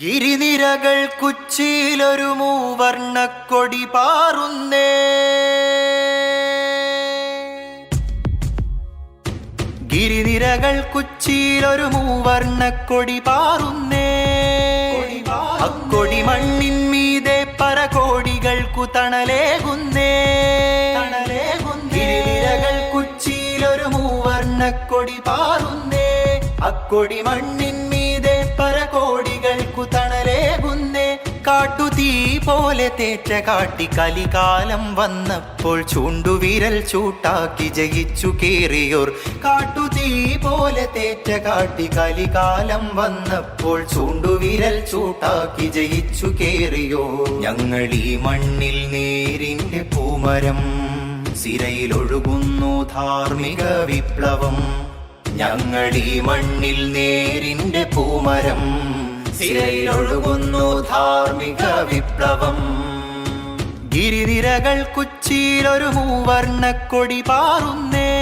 ഗിരിനിരകൾ കുച്ചിയിലൊരു മൂവർണ്ണക്കൊടി പാറുന്നേ. ഗിരിനിരകൾ കുച്ചിയിലൊരു മൂവർണ്ണക്കൊടി പാറുന്നേ. അക്കൊടി മണ്ണിൻ മീതെ പരകോടികൾക്കു തണലേകുന്നേ. ഗിരിനിരകൾ കുച്ചിയിലൊരു മൂവർണ്ണക്കൊടി പാറുന്നേ. അക്കൊടി മണ്ണിൻ മീതെ പരകോടികൾക്കു തണലേകുന്നേ. കാട്ടുതീ പോലെ തേറ്റ കാട്ടി കലികാലം വന്നപ്പോൾ ചൂണ്ടുവിരൽ ചൂട്ടാക്കി ജയിച്ചു കേറിയോർ. കാട്ടുതീ പോലെ തേറ്റ കാട്ടി കലികാലം വന്നപ്പോൾ ചൂണ്ടുവിരൽ ചൂട്ടാക്കി ജയിച്ചു കേറിയോ. ഞങ്ങളീ മണ്ണിൽ നേരിന്റെ പൂമരം, സിരയിലൊഴുകുന്നു ധാർമ്മിക വിപ്ലവം. ഞങ്ങളീ മണ്ണിൽ നേരിന്റെ പൂമരം, സിരയിലൊഴുകുന്നു ധാർമ്മിക വിപ്ലവം. ഗിരിനിരകൾ കുച്ചിയിലൊരു മൂവർണ്ണക്കൊടി പാറുന്നേ.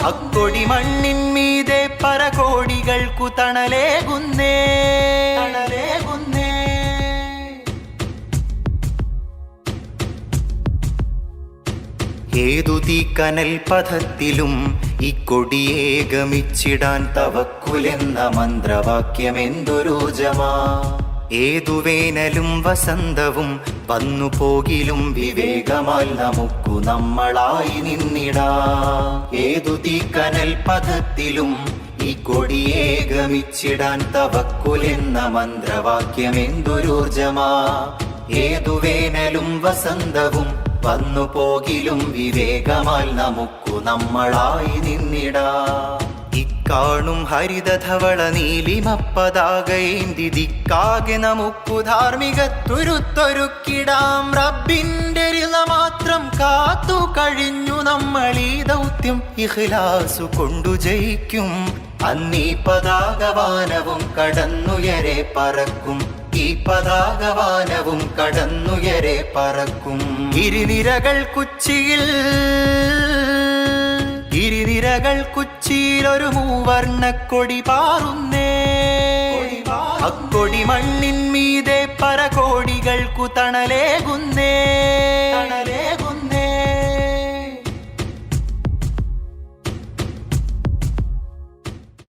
അക്കൊടി മണ്ണിൻ മീതെ പരകോടികൾക്കു തണലേകുന്നേ. ഏതു തീക്കനൽ പഥത്തിലും ഈ കൊടിയെ ഗമിച്ചിടാൻ തവക്കുലെന്ന മന്ത്രവാക്യമെന്തൊരോജമാ. ഏതു വേനലും വസന്തവും വന്നു പോകിലും വിവേകമാൽ നമുക്കു നമ്മളായി നിന്നിടാ. ഏതു തീക്കനൽ പഥത്തിലും ഈ കൊടിയെ ഗമിച്ചിടാൻ തവക്കുലെന്ന മന്ത്രവാക്യമെന്തൊരോജമാ. ഏതു വേനലും വസന്തവും വന്നു പോകിലും വിവേകമാൽ നമുക്കു നമ്മളായി നിന്നിടാ. ഇക്കാണും ഹരിതധവള നീലിമപ്പതാകയേന്തി ദിക്കാകെ നമുക്കു ധാർമ്മികത്തുരുത്തൊരുക്കിടാം. റബ്ബിന്റെ രിള മാത്രം കാത്തു കഴിഞ്ഞു നമ്മളീ ദൗത്യം ഇഖ്ലാസു കൊണ്ടു ജയിക്കും. അന്നീ പതാകവാനവും കടന്നുയരെ പറക്കും. ഈ പതാകവാനവും കടന്നുയരെ പറക്കും. ഗിരിനിരകൾ കുച്ചിയിലൊരു മൂവർണ്ണക്കൊടി പാറുന്നേ. അക്കൊടി മണ്ണിൻ മീതെ പരകോടികൾക്കു തണലേകുന്നേ.